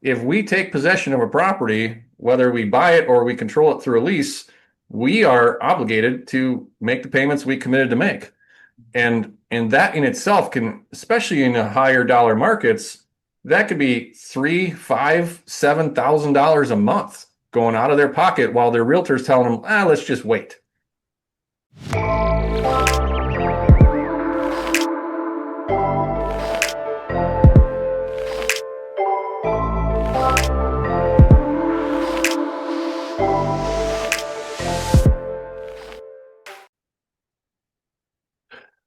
if we take possession of a property, whether we buy it or we control it through a lease, we are obligated to make the payments we committed to make. And that in itself can, especially in the higher dollar markets, that could be three, five, $7,000 a month going out of their pocket while their realtor's telling them, let's just wait.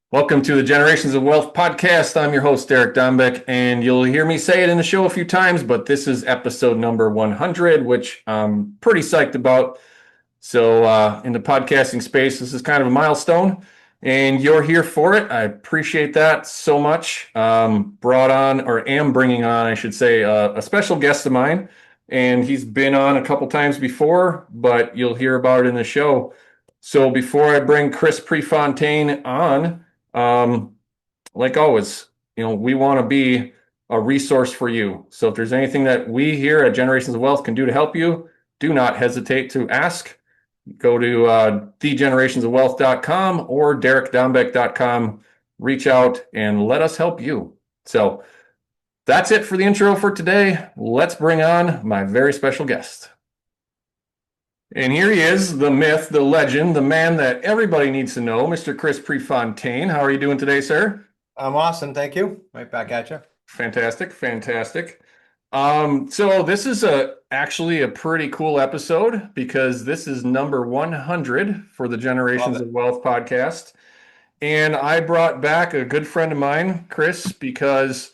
Welcome to the Generations of Wealth podcast. I'm your host, Derek Dombeck, and you'll hear me say it in the show a few times, but this is episode number 100, which I'm pretty psyched about. So in the podcasting space, this is kind of a milestone, and you're here for it. I appreciate that so much. Brought on, or am bringing on, I should say, a special guest of mine, and he's been on a couple times before, but you'll hear about it in the show. So before I bring Chris Prefontaine on, like always, we want to be a resource for you. So if there's anything that we here at Generations of Wealth can do to help you, do not hesitate to ask. Go to thegenerationsofwealth.com or derekdombeck.com. Reach out and let us help you. So that's it for the intro for today. Let's bring on my very special guest. And here he is, the myth, the legend, the man that everybody needs to know, Mr. Chris Prefontaine. How are you doing today, sir? I'm awesome, thank you. Right back at you. Fantastic. So this is actually a pretty cool episode because this is number 100 for the Generations of Wealth podcast. And I brought back a good friend of mine, Chris, because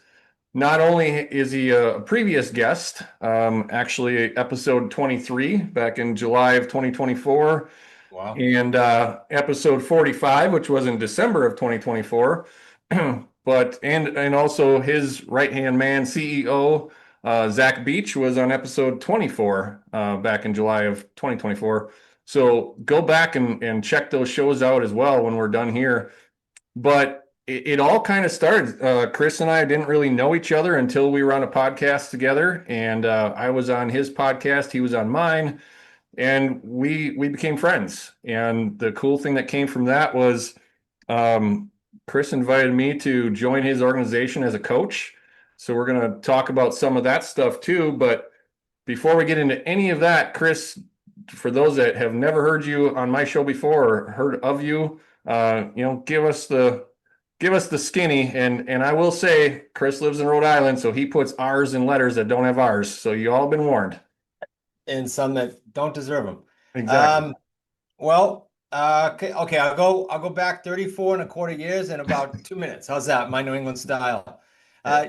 not only is he a previous guest, actually episode 23 back in July of 2024, Wow. and episode 45, which was in December of 2024, but and also his right-hand man, CEO, Zach Beach, was on episode 24 back in July of 2024. So go back and check those shows out as well when we're done here. But it all kind of started. Chris and I didn't really know each other until we were on a podcast together, and I was on his podcast, he was on mine, and we became friends. And the cool thing that came from that was Chris invited me to join his organization as a coach. So we're going to talk about some of that stuff too. But before we get into any of that, Chris, for those that have never heard you on my show before or heard of you, give us the skinny, and I will say Chris lives in Rhode Island, so he puts R's in letters that don't have R's. So you all been warned. And some that don't deserve them. Exactly. Okay, I'll go back 34 and a quarter years in about 2 minutes. How's that? My New England style. My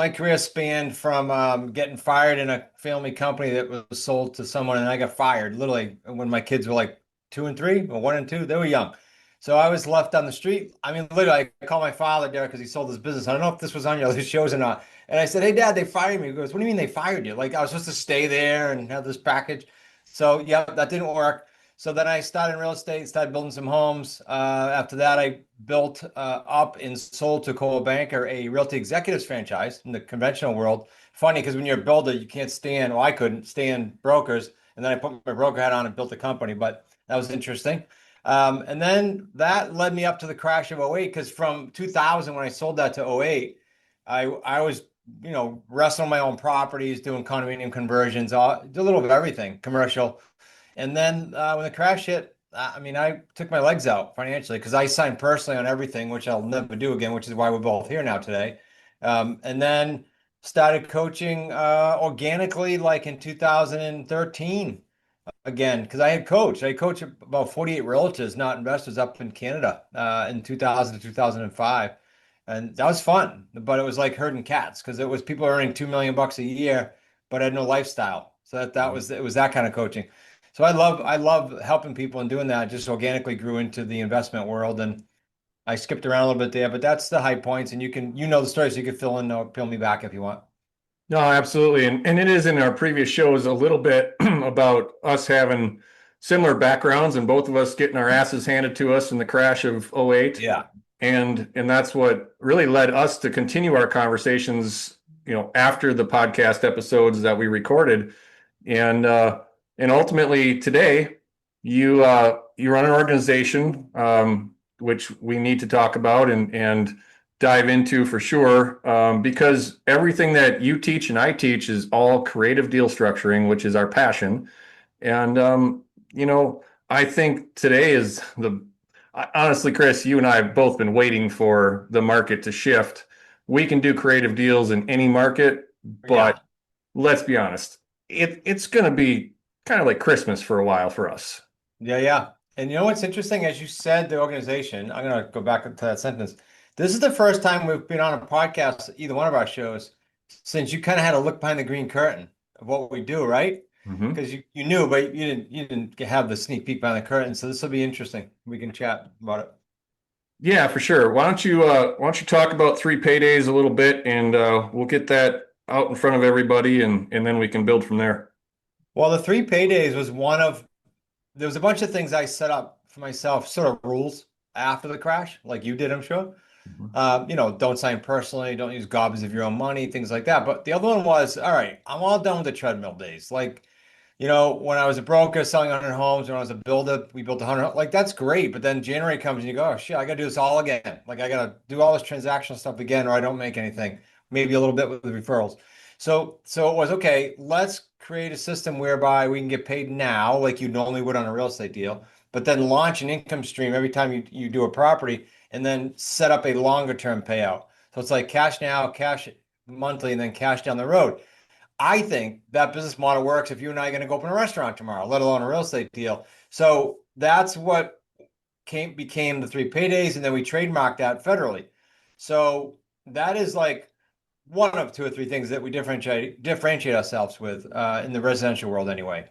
career spanned from getting fired in a family company that was sold to someone, and I got fired literally when my kids were like 2 and 3 or 1 and 2. They were young. So I was left on the street. I mean, literally, I called my father, Derek, because he sold his business. I don't know if this was on your other shows or not. And I said, "Hey, Dad, they fired me." He goes, "What do you mean they fired you? Like I was supposed to stay there and have this package?" So yeah, that didn't work. So then I started in real estate, started building some homes. After that, I built up and sold to Coldwell Banker a realty executives franchise in the conventional world. Funny because when you're a builder, you can't stand, well, I couldn't stand brokers. And then I put my broker hat on and built a company, but that was interesting. And then that led me up to the crash of '08, because from 2000, when I sold that to '08, I was, wrestling my own properties, doing condominium conversions, did a little of everything, commercial. And then when the crash hit, I took my legs out financially because I signed personally on everything, which I'll never do again, which is why we're both here now today. And then started coaching organically like in 2013. Again, because I coached about 48 realtors, not investors, up in Canada in 2000 to 2005. And that was fun, but it was like herding cats because it was people earning $2 million a year, but had no lifestyle. So it was that kind of coaching. So I love helping people and doing that. Just organically grew into the investment world, and I skipped around a little bit there, but that's the high points. And you know the story, so you can fill me back if you want. No, absolutely. And it is in our previous shows a little bit about us having similar backgrounds and both of us getting our asses handed to us in the crash of '08. Yeah. And that's what really led us to continue our conversations after the podcast episodes that we recorded. And ultimately today you run an organization, which we need to talk about and dive into for sure, because everything that you teach and I teach is all creative deal structuring, which is our passion. And I think today is honestly, Chris, you and I have both been waiting for the market to shift. We can do creative deals in any market, Yeah. but let's be honest, it's going to be kind of like Christmas for a while for us. Yeah, yeah. And you know what's interesting? As you said, the organization, I'm going to go back to that sentence. This is the first time we've been on a podcast, either one of our shows, since you kind of had to look behind the green curtain of what we do, right? Mhm. Because you knew, but you didn't have the sneak peek behind the curtain. So this will be interesting. We can chat about it. Yeah, for sure. Why don't you talk about three paydays a little bit, and we'll get that out in front of everybody, and then we can build from there. Well, the 3 paydays was one of there was a bunch of things I set up for myself, sort of rules after the crash, like you did, I'm sure. Mhm. Don't sign personally, don't use gobs of your own money, things like that. But the other one was, all right, I'm all done with the treadmill days. Like, when I was a broker selling 100 homes, when I was a builder, we built 100, like that's great. But then January comes and you go, oh shit, I got to do this all again. Like I got to do all this transactional stuff again, or I don't make anything, maybe a little bit with the referrals. So it was okay, let's create a system whereby we can get paid now, like you normally would on a real estate deal, but then launch an income stream every time you do a property and then set up a longer term payout. So it's like cash now, cash monthly, and then cash down the road. I think that business model works if you and I are going to go open a restaurant tomorrow, let alone a real estate deal. So that's what became the 3 paydays, and then we trademarked that federally. So that is like one of two or three things that we differentiate ourselves with in the residential world anyway.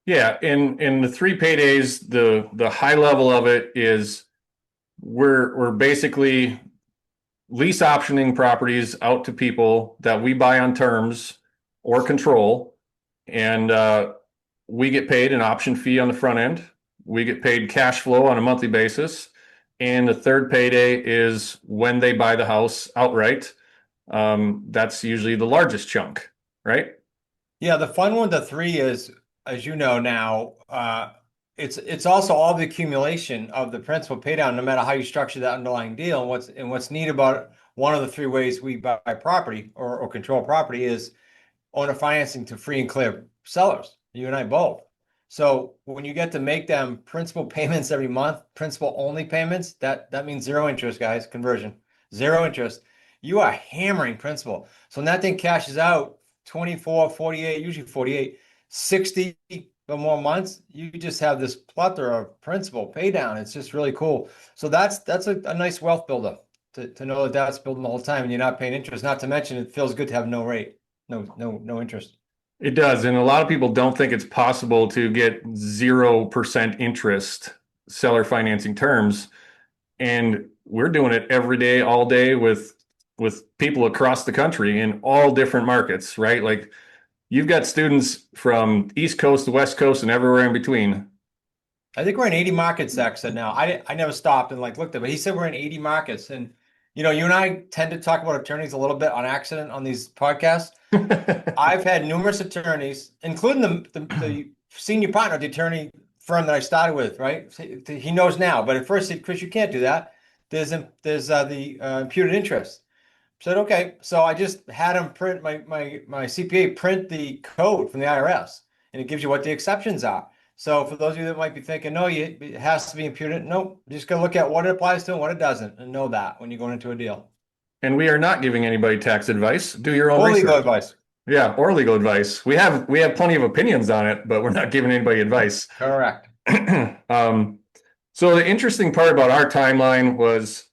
Yeah, in the three paydays, the high level of it is we're basically lease optioning properties out to people that we buy on terms or control, and we get paid an option fee on the front end. We get paid cash flow on a monthly basis, and the third payday is when they buy the house outright. That's usually the largest chunk, right? Yeah, the fun one, the three is, as you know now, it's also all the accumulation of the principal pay down, no matter how you structure that underlying deal. And what's neat about one of the three ways we buy property or control property is owner financing to free and clear sellers, you and I both. So when you get to make them principal payments every month, principal only payments, that means zero interest, guys, conversion, zero interest. You are hammering principal. So when that thing cashes out 24, 48, usually 48, 60 or more months, you just have this plethora of principal pay down. It's just really cool. So that's a nice wealth builder to know that that's building the whole time and you're not paying interest. Not to mention it feels good to have no rate. No interest. It does. And a lot of people don't think it's possible to get 0% interest seller financing terms. And we're doing it every day, all day with people across the country in all different markets, right? Like you've got students from East Coast to West Coast and everywhere in between. I think we're in 80 markets, Zach said now. I never stopped and like looked at it, but he said we're in 80 markets. And you and I tend to talk about attorneys a little bit on accident on these podcasts. I've had numerous attorneys, including the senior partner of the attorney firm that I started with, right? He knows now, but at first he said, Chris, you can't do that. There's the imputed interest. Said, okay. So I just had him print my CPA print the code from the IRS, and it gives you what the exceptions are. So for those of you that might be thinking, no, it has to be imputed. Nope. Just gonna look at what it applies to and what it doesn't, and know that when you're going into a deal. And we are not giving anybody tax advice. Do your own Or legal research. advice. Yeah, or legal advice. We have plenty of opinions on it, but we're not giving anybody advice. Correct. um, so the interesting part about our timeline was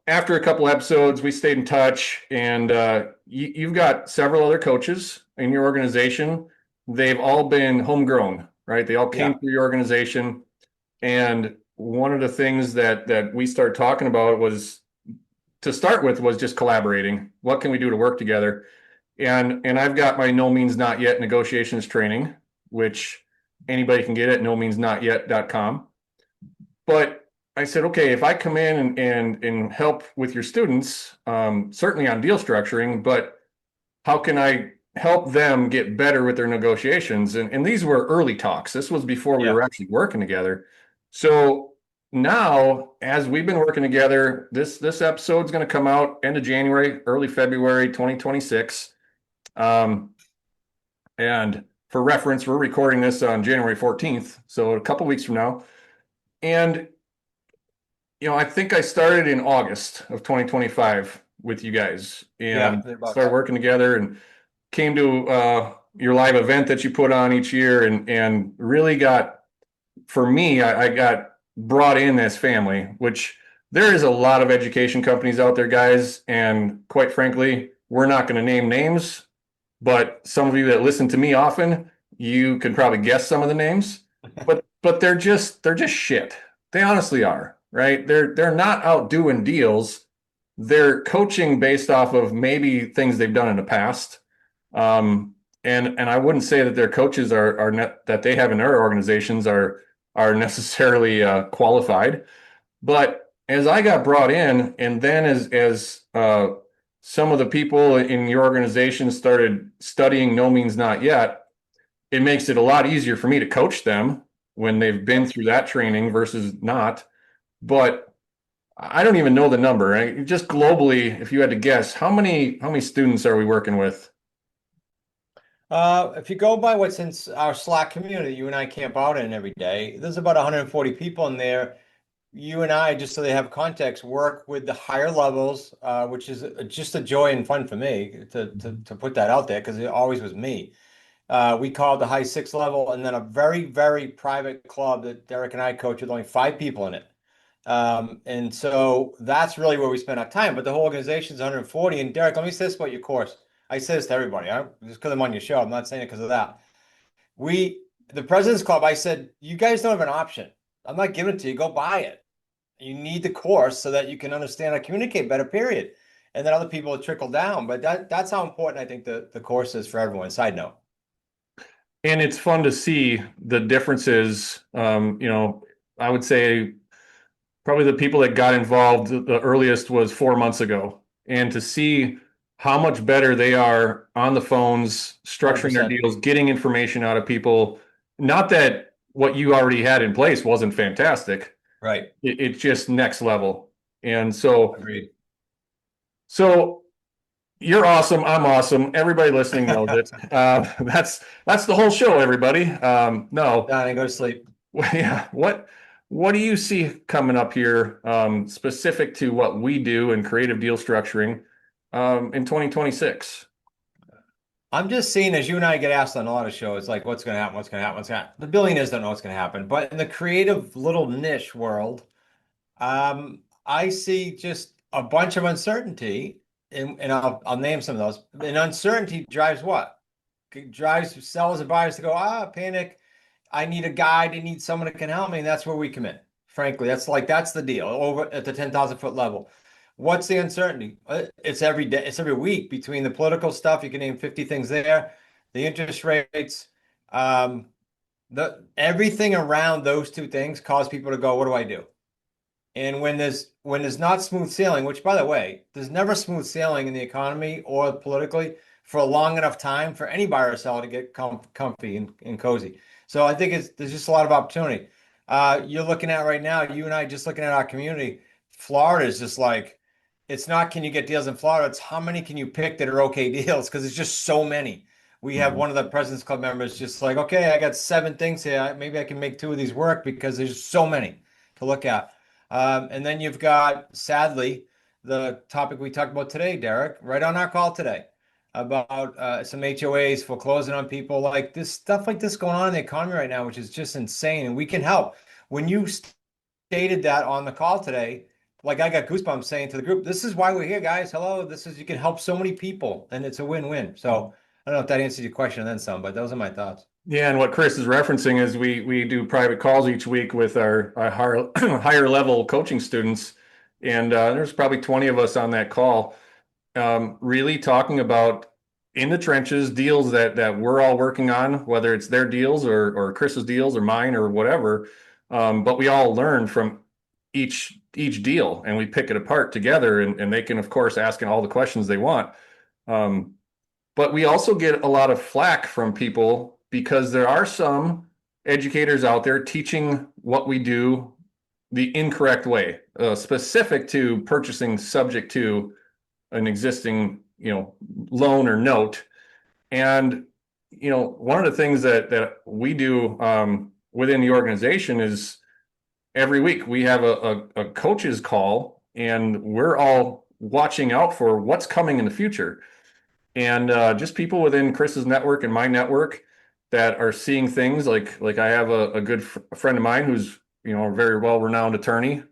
after a couple episodes, we stayed in touch, and you've got several other coaches in your organization. They've all been homegrown, right? They all came Yeah. through your organization. And one of the things that we started talking about was to start with was just collaborating. What can we do to work together? And I've got my no means not yet negotiations training, which anybody can get at no means not yet.com. But I said, okay, if I come in and help with your students, certainly on deal structuring, but how can I help them get better with their negotiations? And these were early talks. This was before we Yeah. were actually working together. So now, as we've been working together, this episode is going to come out end of January, early February 2026. Um, and for reference, we're recording this on January 14th, so a couple weeks from now. And I think I started in August of 2025 with you guys Yeah. and started Thereabouts. working together and came to your live event that you put on each year and really got, for me, I got brought in as family, which there is a lot of education companies out there, guys. And quite frankly, we're not going to name names, but some of you that listen to me often, you can probably guess some of the names, but they're just shit. They honestly are, right? They're not out doing deals. They're coaching based off of maybe things they've done in the past. Um, and I wouldn't say that their coaches are not, that they have in their organizations are necessarily qualified. But as I got brought in, and then as some of the people in your organization started studying No Means Not Yet, it makes it a lot easier for me to coach them when they've been through that training versus not. But I don't even know the number. Right? Just globally, if you had to guess, how many students are we working with? If you go by what's in our Slack community, you and I camp out in every day, there's about 140 people in there. You and I, just so they have context, work with the higher levels, which is just a joy and fun for me to put that out there because it always was me. We call it the high six level, and then a very, very private club that Derek and I coach with only 5 people in it. And so that's really where we spend our time. But the whole organization is 140. And Derek, let me say this about your course. I say this to everybody. Just because I'm on your show, I'm not saying it because of that. The President's Club, I said, you guys don't have an option. I'm not giving it to you. Go buy it. You need the course so that you can understand and communicate better, period. And then other people will trickle down. But that's how important I think the course is for everyone. Side note. And it's fun to see the differences. I would say probably the people that got involved the earliest was 4 months ago. And to see how much better they are on the phones, structuring their 100%. deals, getting information out of people. Not that what you already had in place wasn't fantastic. Right. It's just next level. And so, Agreed. so you're awesome. I'm awesome. Everybody listening knows it. That's the whole show, everybody. No, Done and go to sleep. yeah. What do you see coming up here, specific to what we do in creative deal structuring, in 2026? I'm just seeing as you and I get asked on a lot of shows, like what's going to happen, what's going to happen, what's going to happen. The billionaires don't know what's going to happen, but in the creative little niche world, I see just a bunch of uncertainty, and I'll name some of those. And uncertainty drives what? It drives sellers and buyers to go, panic. I need a guide. I need someone that can help me, and that's where we come in. Frankly, that's the deal over at the 10,000 foot level. What's the uncertainty? It's every day, it's every week between the political stuff. You can name 50 things there, the interest rates, the everything around those two things cause people to go, what do I do? And when there's not smooth sailing, which by the way, there's never smooth sailing in the economy or politically for a long enough time for any buyer or seller to get comfy and cozy. So I think there's just a lot of opportunity. You're looking at right now, you and I just looking at our community. Florida is just like, it's not can you get deals in Florida, it's how many can you pick that are okay deals because it's just so many. We have Mhm. one of the President's Club members just like, okay, I got 7 things here. Maybe I can make 2 of these work because there's so many to look at. And then you've got, sadly, the topic we talked about today, Derek, right on our call today about some HOAs foreclosing on people like this stuff like this going on in the economy right now, which is just insane. And we can help. When you stated that on the call today, like I got goosebumps saying to the group, this is why we're here, guys. Hello, this is you can help so many people, and it's a win-win. So I don't know if that answers your question and then some, but those are my thoughts. Yeah, and what Chris is referencing is we do private calls each week with our higher level coaching students, and there's probably 20 of us on that call, really talking about in the trenches deals that we're all working on, whether it's their deals or Chris's deals or mine or whatever. But we all learn from each deal, and we pick it apart together, and they can of course ask all the questions they want. Um, but we also get a lot of flack from people because there are some educators out there teaching what we do the incorrect way, specific to purchasing subject to an existing, loan or note. And, one of the things that we do within the organization is every week we have a coaches call, and we're all watching out for what's coming in the future. And just people within Chris's network and my network that are seeing things like I have a good friend of mine who's, a very well-renowned attorney,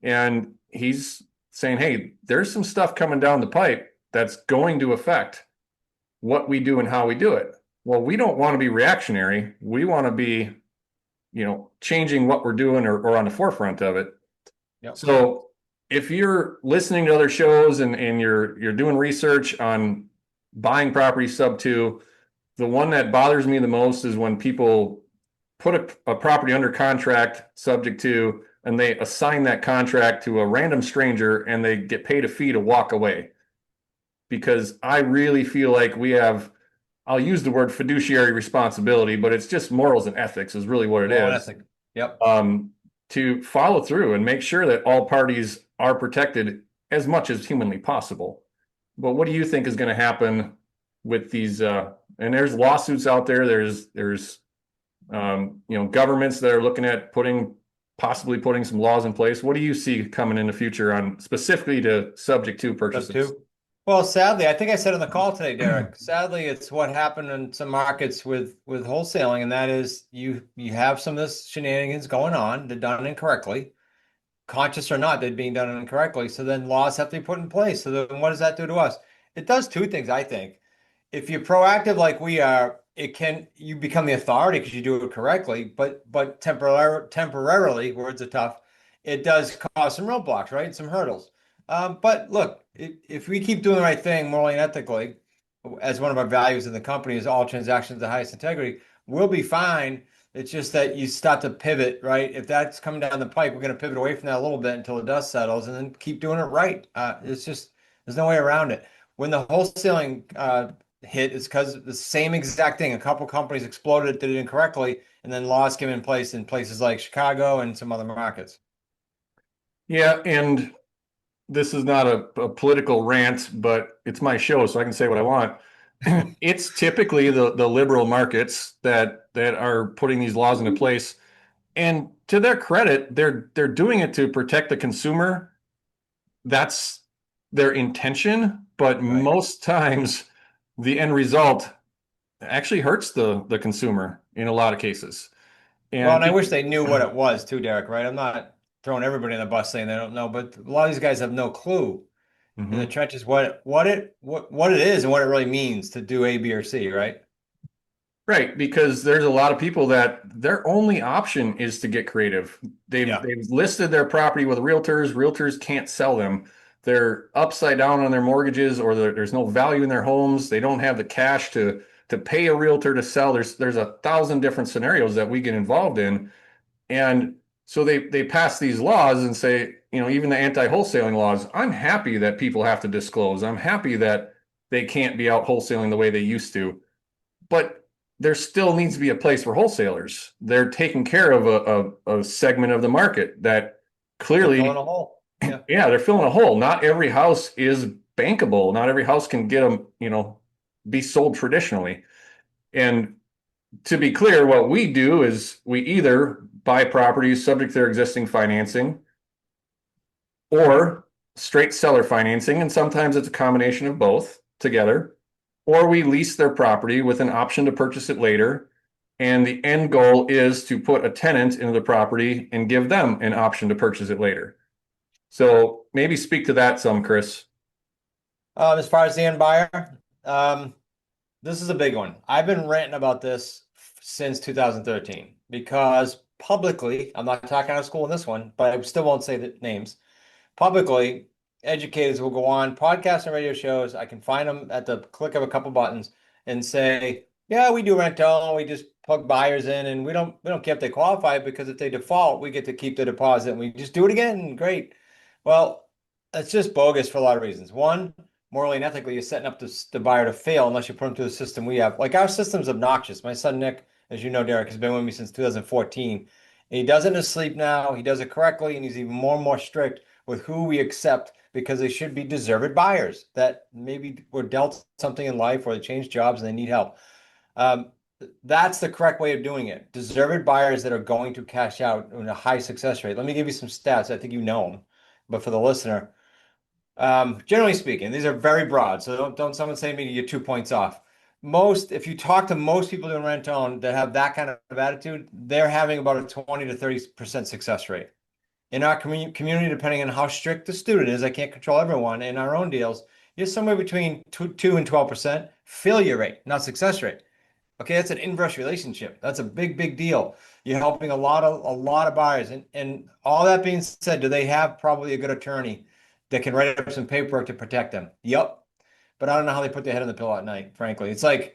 and he's saying, hey, there's some stuff coming down the pipe that's going to affect what we do and how we do it. Well, we don't want to be reactionary. We want to be, changing what we're doing or on the forefront of it. Yep. So if you're listening to other shows and you're doing research on buying property sub two, the one that bothers me the most is when people put a property under contract subject to, and they assign that contract to a random stranger and they get paid a fee to walk away. Because I really feel like we have, I'll use the word fiduciary responsibility, but it's just morals and ethics is really what it is. Yep. To follow through and make sure that all parties are protected as much as humanly possible. But what do you think is going to happen with these? And there's lawsuits out there. There's governments that are looking at possibly putting some laws in place. What do you see coming in the future on specifically to subject to purchases? Well, sadly, I think I said on the call today, Derek, sadly, it's what happened in some markets with wholesaling, and that is you have some of this shenanigans going on. They're done incorrectly, conscious or not, they're being done incorrectly. So then laws have to be put in place. So then what does that do to us? It does two things, I think. If you're proactive like we are, you become the authority because you do it correctly, but temporarily, words are tough, it does cause some roadblocks, right? Some hurdles. But look, if we keep doing the right thing morally and ethically, as one of our values in the company is all transactions of the highest integrity, we'll be fine. It's just that you start to pivot, right? If that's coming down the pipe, we're going to pivot away from that a little bit until the dust settles and then keep doing it right. There's no way around it. When the wholesaling hit, it's because the same exact thing. A couple companies exploded, did it incorrectly, and then laws came in place in places like Chicago and some other markets. Yeah, and this is not a political rant, but it's my show, so I can say what I want. It's typically the liberal markets that are putting these laws into place. And to their credit, they're doing it to protect the consumer. That's their intention, but most times the end result actually hurts the consumer in a lot of cases. And I wish they knew what it was too, Derek, right? I'm not throwing everybody in the bus saying they don't know, but a lot of these guys have no clue in the trenches what it is and what it really means to do A, B, or C, right? Right, because there's a lot of people that their only option is to get creative. They've listed their property with realtors. Realtors can't sell them. They're upside down on their mortgages, or there's no value in their homes. They don't have the cash to pay a realtor to sell. There's 1,000 different scenarios that we get involved in, and so they pass these laws and say, even the anti-wholesaling laws. I'm happy that people have to disclose. I'm happy that they can't be out wholesaling the way they used to, but there still needs to be a place for wholesalers. They're taking care of a segment of the market that clearly they're filling a hole. Yeah, they're filling a hole. Not every house is bankable. Not every house can get them, be sold traditionally. And to be clear, what we do is we either buy properties subject to their existing financing or straight seller financing. And sometimes it's a combination of both together. Or we lease their property with an option to purchase it later. And the end goal is to put a tenant into the property and give them an option to purchase it later. So maybe speak to that some, Chris. As far as the end buyer, this is a big one. I've been ranting about this since 2013 because publicly, I'm not talking out of school in this one, but I still won't say the names. Publicly, educators will go on podcasts and radio shows. I can find them at the click of a couple buttons and say, yeah, we do rental. We just plug buyers in, and we don't care if they qualify, because if they default, we get to keep the deposit and we just do it again. Great. Well, it's just bogus for a lot of reasons. One, morally and ethically, you're setting up the buyer to fail unless you put them through the system we have. Like, our system's obnoxious. My son Nick, as you know, Derek, has been with me since 2014. And he does it in his sleep now. He does it correctly, and he's even more and more strict with who we accept, because they should be deserved buyers that maybe were dealt something in life, or they changed jobs and they need help. Um, that's the correct way of doing it. Deserved buyers that are going to cash out in a high success rate. Let me give you some stats. I think you know them, but for the listener, generally speaking, these are very broad. So don't someone say to me you're 2 points off. If you talk to most people doing rent own that have that kind of attitude, they're having about a 20 to 30% success rate. In our community, depending on how strict the student is, I can't control everyone. In our own deals, you're somewhere between 2 and 12% failure rate, not success rate. Okay, that's an inverse relationship. That's a big, big deal. You're helping a lot of buyers. And all that being said, do they have probably a good attorney that can write up some paperwork to protect them? Yep. But I don't know how they put their head on the pillow at night, frankly. It's like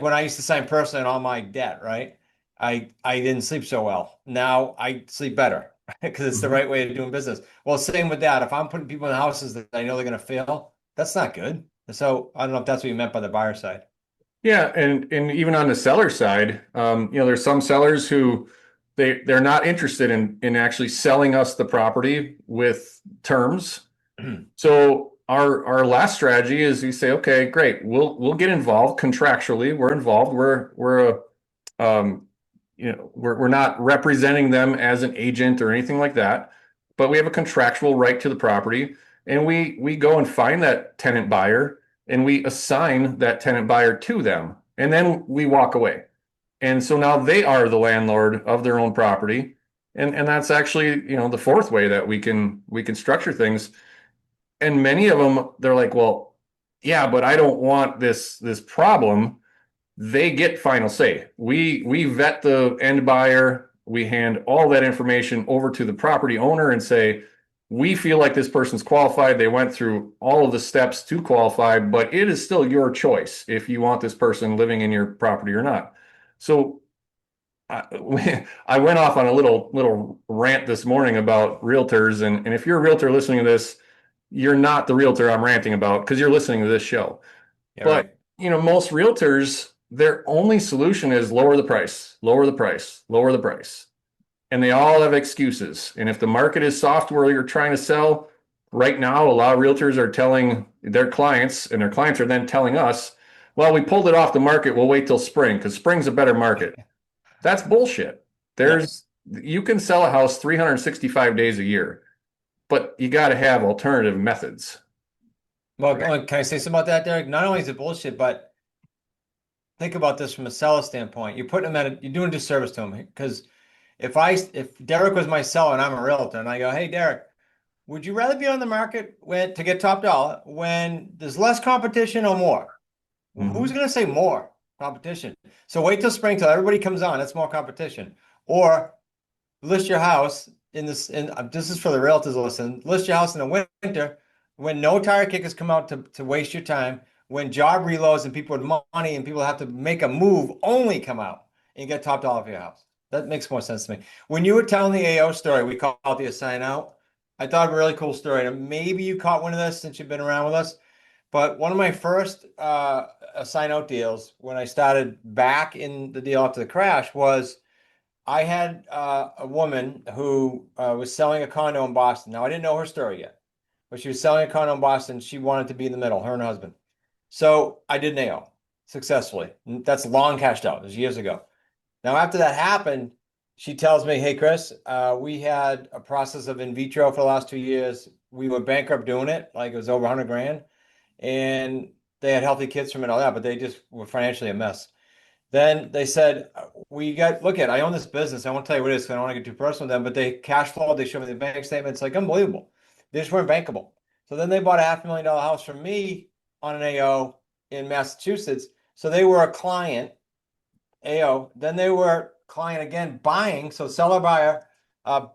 when I used to sign personally on all my debt, right? I didn't sleep so well. Now I sleep better because it's the Mhm. right way of doing business. Well, same with that. If I'm putting people in houses that I know they're going to fail, that's not good. So I don't know if that's what you meant by the buyer side. Yeah, and even on the seller side, there's some sellers who they're not interested in actually selling us the property with terms. So our last strategy is we say, okay, great, we'll get involved contractually. We're involved. We're a we're not representing them as an agent or anything like that, but we have a contractual right to the property, and we go and find that tenant buyer, and we assign that tenant buyer to them, and then we walk away. And so now they are the landlord of their own property. And that's actually, the fourth way that we can structure things. And many of them, they're like, well, yeah, but I don't want this problem. They get final say. We vet the end buyer. We hand all that information over to the property owner and say, we feel like this person's qualified. They went through all of the steps to qualify, but it is still your choice if you want this person living in your property or not. So I went off on a little rant this morning about realtors, and if you're a realtor listening to this, you're not the realtor I'm ranting about because you're listening to this show. Yeah, But right. most realtors, their only solution is lower the price, lower the price, lower the price. And they all have excuses. And if the market is soft where you're trying to sell, right now, a lot of realtors are telling their clients, and their clients are then telling us, well, we pulled it off the market. We'll wait till spring because spring's a better market. That's bullshit. Yep. You can sell a house 365 days a year, but you got to have alternative methods. Well, can I say something about that, Derek? Not only is it bullshit, but think about this from a seller standpoint. You're doing a disservice to him, because if Derek was my seller and I'm a realtor and I go, hey, Derek, would you rather be on the market to get top dollar when there's less competition or more? Well, who's Mhm. going to say more competition? So wait till spring till everybody comes on. That's more competition. Or list your house in this, and this is for the realtors listen, list your house in the winter when no tire kickers come out to waste your time, when job reloads and people with money and people have to make a move only come out and you get top dollar for your house. That makes more sense to me. When you were telling the AO story, we called it the assign out. I thought of a really cool story. And maybe you caught one of this since you've been around with us. But one of my first assign out deals when I started back in the deal after the crash was I had a woman who was selling a condo in Boston. Now, I didn't know her story yet, but she was selling a condo in Boston. She wanted to be in the middle, her and her husband. So I did an AO successfully. That's long cashed out. It was years ago. Now, after that happened, she tells me, hey, Chris, we had a process of in vitro for the last 2 years. We were bankrupt doing it, like it was over 100 grand. And they had healthy kids from it, all that, but they just were financially a mess. Then they said, look at, I own this business. I won't tell you what it is because I don't want to get too personal with them, but they cash flowed. They showed me the bank statements, like unbelievable. They just weren't bankable. So then they bought a $500,000 house from me on an AO in Massachusetts. So they were a client, AO. Then they were client again buying. So seller buyer,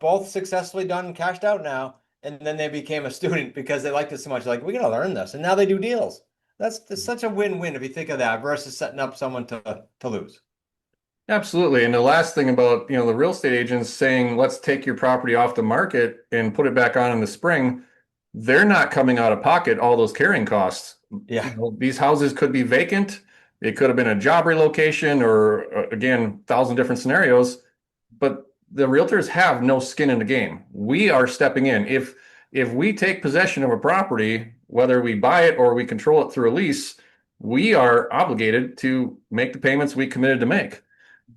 both successfully done and cashed out now. And then they became a student because they liked it so much. Like, we got to learn this. And now they do deals. That's such a win-win if you think of that versus setting up someone to lose. Absolutely. And the last thing about, the real estate agents saying, let's take your property off the market and put it back on in the spring, they're not coming out of pocket all those carrying costs. Yeah. These houses could be vacant. It could have been a job relocation or again, 1,000 different scenarios, but the realtors have no skin in the game. We are stepping in. If we take possession of a property, whether we buy it or we control it through a lease, we are obligated to make the payments we committed to make.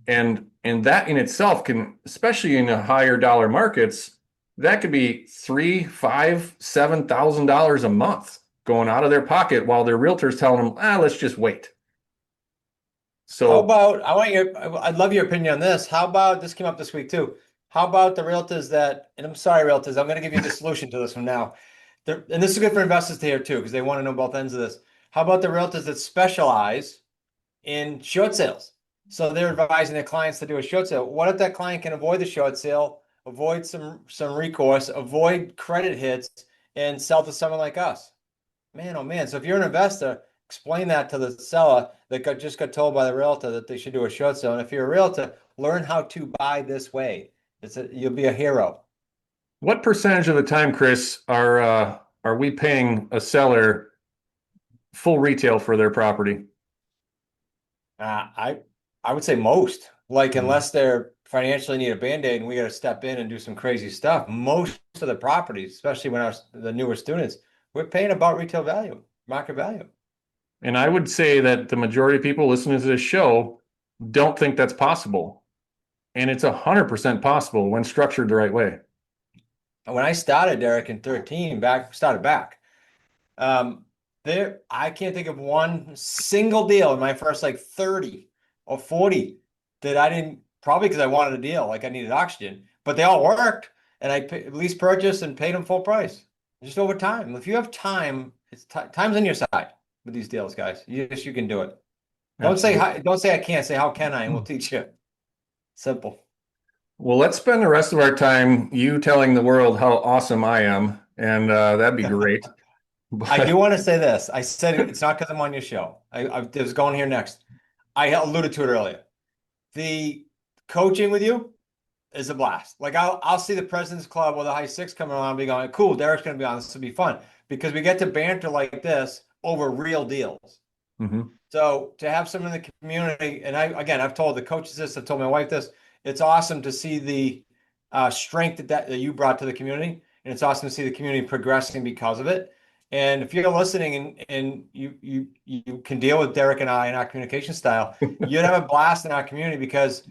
And that in itself can, especially in the higher dollar markets, that could be three, five, $7,000 a month going out of their pocket while their realtor's telling them, let's just wait. How So about, I'd love your opinion on this. How about, this came up this week too. How about the realtors that, and I'm sorry, realtors, I'm going to give you the solution to this from now. And this is good for investors to hear too, because they want to know both ends of this. How about the realtors that specialize in short sales? So they're advising their clients to do a short sale. What if that client can avoid the short sale, avoid some recourse, avoid credit hits, and sell to someone like us? Man, oh man. So if you're an investor, explain that to the seller that just got told by the realtor that they should do a short sale. And if you're a realtor, learn how to buy this way. You'll be a hero. what percentage of the time, Chris, are we paying a seller full retail for their property? Uh, I I would say most. Like Mhm. unless they're financially need a band-aid and we got to step in and do some crazy stuff. Most of the properties, especially when the newer students, we're paying about retail value, market value. And I would say that the majority of people listening to this show don't think that's possible. And it's 100% possible when structured the right way. And when I started, Derek, in 13, started back. Um, I can't think of one single deal in my first like 30 or 40 that I didn't, probably because I wanted a deal, like I needed oxygen, but they all worked and lease purchase and paid them full price just over time. If you have time, time's on your side with these deals, guys. You can do it. Absolutely. Don't say I can't, say how can I, and we'll teach you. Simple. Well, let's spend the rest of our time you telling the world how awesome I am, and that'd be great. I But do want to say this. I said it's not because I'm on your show. I was going here next. I alluded to it earlier. The coaching with you is a blast. Like I'll see the President's Club or the High Six coming on and be going, cool, Derek's gonna be on. This will be fun because we get to banter like this over real deals. Mhm. So to have someone in the community, and I've told the coaches this, I've told my wife this, it's awesome to see the strength that you brought to the community, and it's awesome to see the community progressing because of it. And if you're listening and you can deal with Derek and I and our communication style, you'd have a blast in our community because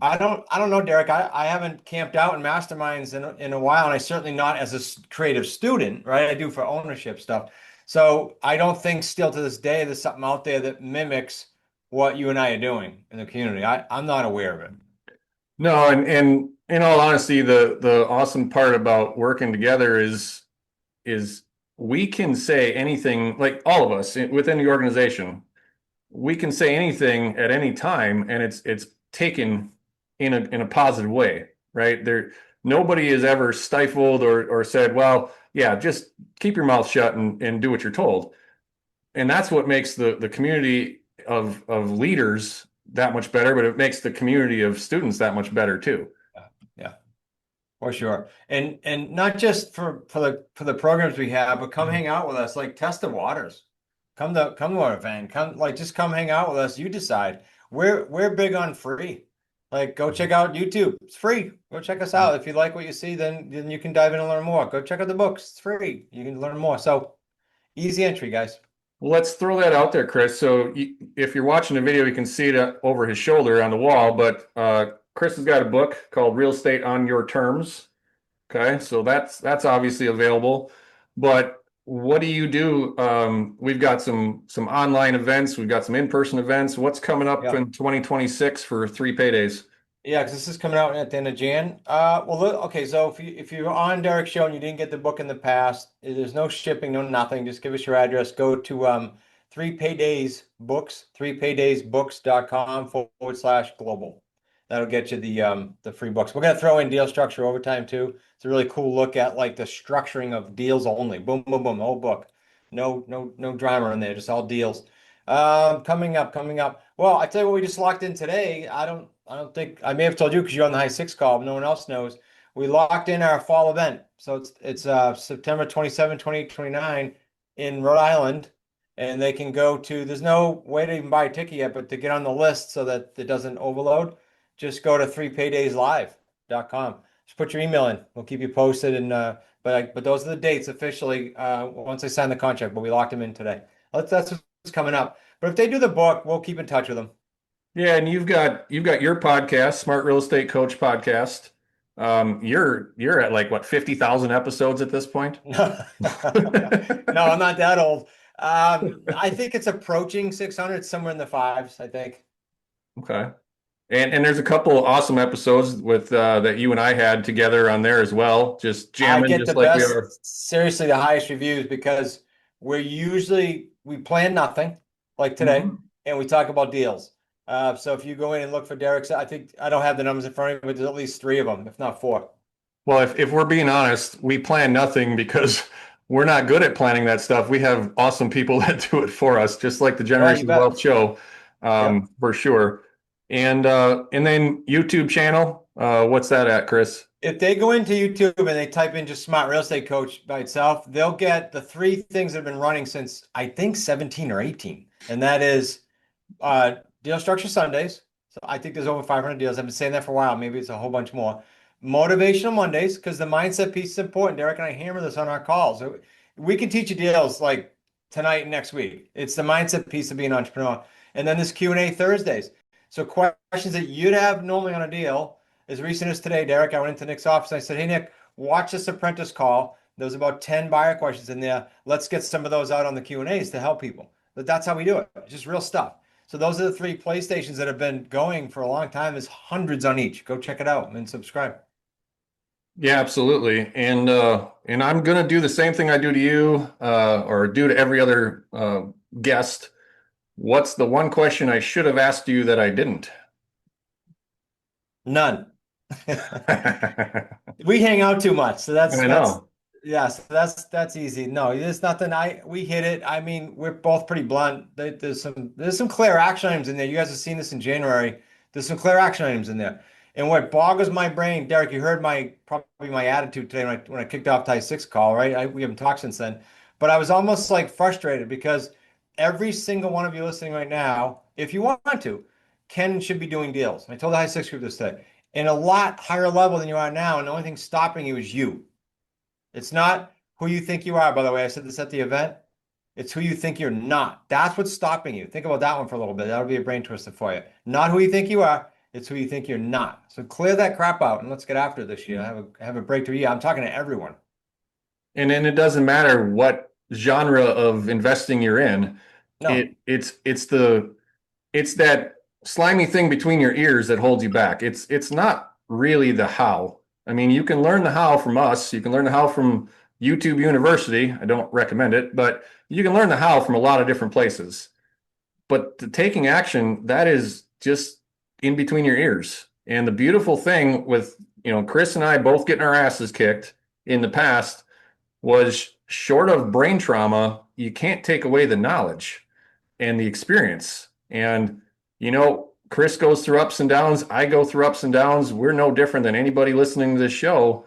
I don't know, Derek. I haven't camped out in masterminds in a while, and I certainly not as a creative student, right? I do for ownership stuff. So I don't think still to this day there's something out there that mimics what you and I are doing in the community. I'm not aware of it. No, and in all honesty, the awesome part about working together is we can say anything, like all of us within the organization, we can say anything at any time, and it's taken in a positive way, right? Nobody is ever stifled or said, well, yeah, just keep your mouth shut and do what you're told. And that's what makes the community of leaders that much better, but it makes the community of students that much better too. Yeah, yeah, for sure. And not just for the programs we have, but come hang out with us. Like test the waters. Come to our event. Just come hang out with us. You decide. We're big on free. Like go check out YouTube. It's free. Go check us out. If you like what you see, then you can dive in and learn more. Go check out the books. It's free. You can learn more. So easy entry, guys. Well, let's throw that out there, Chris. So if you're watching the video, you can see it over his shoulder on the wall. But Chris has got a book called Real Estate on Your Terms. Okay, so that's obviously available. But what do you do? We've got some online events. We've got some in-person events. What's coming up Yeah. in 2026 for 3 Paydays? Yeah, because this is coming out at the end of Jan. Okay, so if you're on Derek's show and you didn't get the book in the past, there's no shipping, no nothing. Just give us your address. Go to 3Paydays books, 3paydaysbooks.com/global. That'll get you the free books. We're gonna throw in deal structure overtime too. It's a really cool look at like the structuring of deals only. Boom, boom, boom, the whole book. No drama in there, just all deals. Coming up. Well, I tell you what, we just locked in today. I don't I don't think I may have told you because you're on the high six call, but no one else knows. We locked in our fall event. So it's September 27, 2029 in Rhode Island. And they can go to, there's no way to even buy a ticket yet, but to get on the list so that it doesn't overload, just go to 3paydayslive.com. Just put your email in. We'll keep you posted. And but those are the dates officially once I sign the contract, but we locked them in today. That's what's coming up. But if they do the book, we'll keep in touch with them. Yeah, and you've got your podcast, Smart Real Estate Coach Podcast. You're at like what 50,000 episodes at this point? No, I'm not that old. I think it's approaching 600, somewhere in the fives, I think. Okay. And there's a couple awesome episodes with that you and I had together on there as well, just I jamming get the just like we are. best, seriously, the highest reviews because we plan nothing like today Mhm. and we talk about deals. So if you go in and look for Derek's, I think I don't have the numbers in front of me, but there's at least three of them, if not four. Well, if we're being honest, we plan nothing because we're not good at planning that stuff. We have awesome people that do it for us, just like the Yeah, you Generations bet. Wealth show, Yep. for sure. And then YouTube channel, what's that at, Chris? If they go into YouTube and they type in just Smart Real Estate Coach by itself, they'll get the three things that have been running since I think 17 or 18. And that is deal structure Sundays. So I think there's over 500 deals. I've been saying that for a while. Maybe it's a whole bunch more. Motivational Mondays, because the mindset piece is important. Derek and I hammer this on our calls. So we can teach you deals like tonight and next week. It's the mindset piece of being an entrepreneur. And then this Q&A Thursdays. So questions that you'd have normally on a deal. As recent as today, Derek, I went into Nick's office and I said, hey, Nick, watch this apprentice call. There was about 10 buyer questions in there. Let's get some of those out on the Q&As to help people. But that's how we do it. It's just real stuff. So those are the three PlayStations that have been going for a long time. There's hundreds on each. Go check it out and subscribe. Yeah, absolutely. And I'm gonna do the same thing I do to you, or do to every other guest. What's the one question I should have asked you that I didn't? None. I We hang out too much. So that's know. yeah, so that's easy. No, there's nothing. We hit it. I mean, we're both pretty blunt. There's some clear action items in there. You guys have seen this in January. There's some clear action items in there. And what boggles my brain, Derek, you heard probably my attitude today when I kicked off Ty six call, right? We haven't talked since then, but I was almost like frustrated because every single one of you listening right now, if you want to, Ken should be doing deals. I told the high six group this today, in a lot higher level than you are now, and the only thing stopping you is you. It's not who you think you are, by the way. I said this at the event. It's who you think you're not. That's what's stopping you. Think about that one for a little bit. That'll be a brain twister for you. Not who you think you are, it's who you think you're not. So clear that crap out and let's get after it this year. Have a breakthrough year. I'm talking to everyone. And then it doesn't matter what genre of investing you're in. No. It's that slimy thing between your ears that holds you back. It's not really the how. I mean, you can learn the how from us. You can learn the how from YouTube University. I don't recommend it, but you can learn the how from a lot of different places. But the taking action, that is just in between your ears. And the beautiful thing with, Chris and I both getting our asses kicked in the past was short of brain trauma, you can't take away the knowledge and the experience. And, Chris goes through ups and downs. I go through ups and downs. We're no different than anybody listening to this show,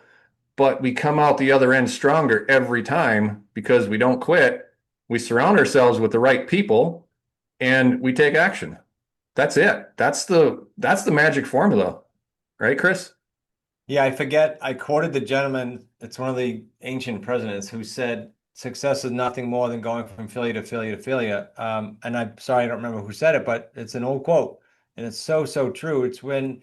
but we come out the other end stronger every time because we don't quit. We surround ourselves with the right people and we take action. That's it. That's the magic formula, right, Chris? Yeah, I forget. I quoted the gentleman, it's one of the ancient presidents who said, success is nothing more than going from failure to failure to failure. And I'm sorry, I don't remember who said it, but it's an old quote. And it's so, so true. It's when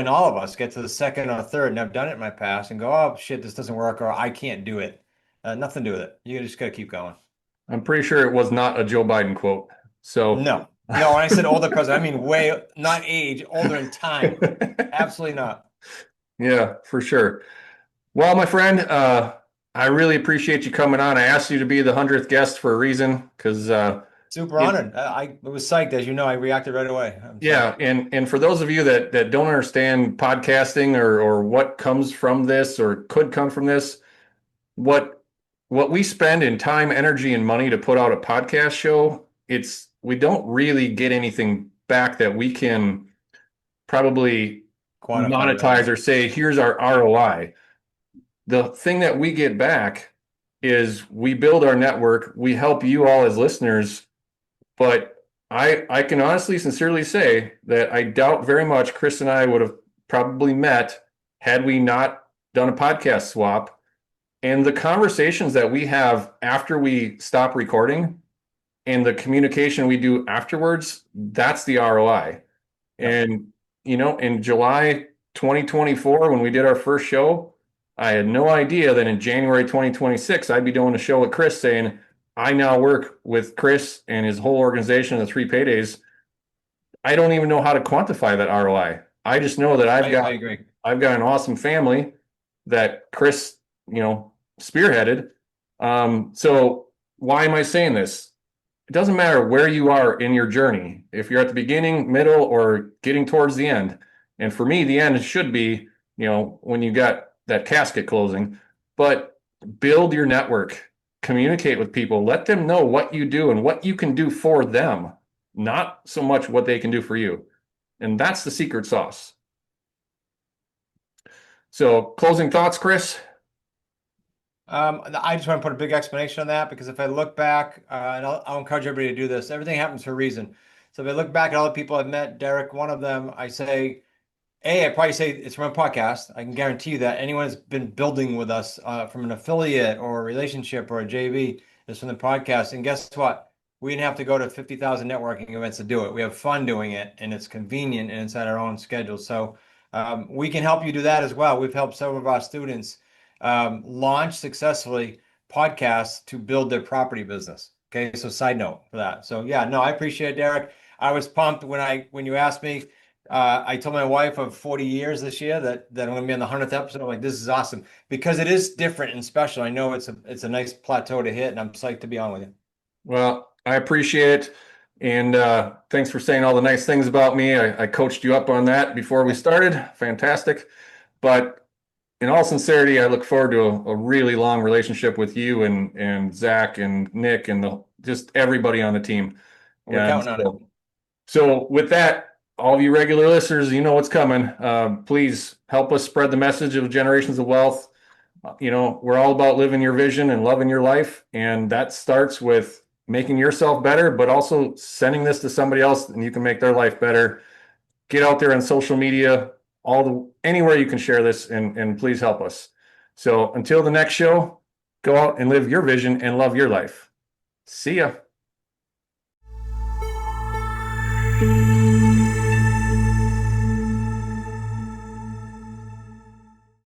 all of us get to the second or third, and I've done it in my past, and go, oh shit, this doesn't work, or I can't do it. Nothing to do with it. You just got to keep going. I'm pretty sure it was not a Joe Biden quote. So, No, no, when I said older president, I mean way, not age, older in time. Absolutely not. yeah, for sure. Well, my friend, I really appreciate you coming on. I asked you to be the 100th guest for a reason because Super honored. I was psyched, as you know. I reacted right away. yeah, and for those of you that don't understand podcasting or what comes from this or could come from this, what what we spend in time, energy, and money to put out a podcast show, we don't really get anything back that we can probably Quantify monetize that. or say, here's our ROI. The thing that we get back is we build our network, we help you all as listeners, but I can honestly, sincerely say that I doubt very much Chris and I would have probably met had we not done a podcast swap. And the conversations that we have after we stop recording and the communication we do afterwards, that's the ROI. Yep. And, in July 2024, when we did our first show, I had no idea that in January 2026, I'd be doing a show with Chris saying, I now work with Chris and his whole organization, the three paydays. I don't even know how to quantify that ROI. I just know that I agree. I've got an awesome family that Chris, spearheaded. So why am I saying this? It doesn't matter where you are in your journey. If you're at the beginning, middle, or getting towards the end. And for me, the end should be, when you got that casket closing, but build your network, communicate with people, let them know what you do and what you can do for them, not so much what they can do for you. And that's the secret sauce. So closing thoughts, Chris? I just want to put a big explanation on that because if I look back, and I'll encourage everybody to do this, everything happens for a reason. So if I look back at all the people I've met, Derek, one of them, I probably say it's from a podcast. I can guarantee you that anyone who's been building with us from an affiliate or a relationship or a JV is from the podcast. And guess what? We didn't have to go to 50,000 networking events to do it. We have fun doing it, and it's convenient and it's at our own schedule. So we can help you do that as well. We've helped some of our students launch successfully podcasts to build their property business. Okay, so side note for that. So yeah, no, I appreciate it, Derek. I was pumped when you asked me. I told my wife of 40 years this year that I'm going to be on the 100th episode. I'm like, this is awesome because it is different and special. I know it's a nice plateau to hit, and I'm psyched to be on with you. Well, I appreciate it. And thanks for saying all the nice things about me. I coached you up on that before we started. Fantastic. But in all sincerity, I look forward to a really long relationship with you and Zach and Nick and just everybody on the team. We're And counting on it. so with that, all of you regular listeners, you know what's coming. Please help us spread the message of generations of wealth. We're all about living your vision and loving your life. And that starts with making yourself better, but also sending this to somebody else and you can make their life better. Get out there on social media, anywhere you can share this and please help us. So until the next show, go out and live your vision and love your life. See ya.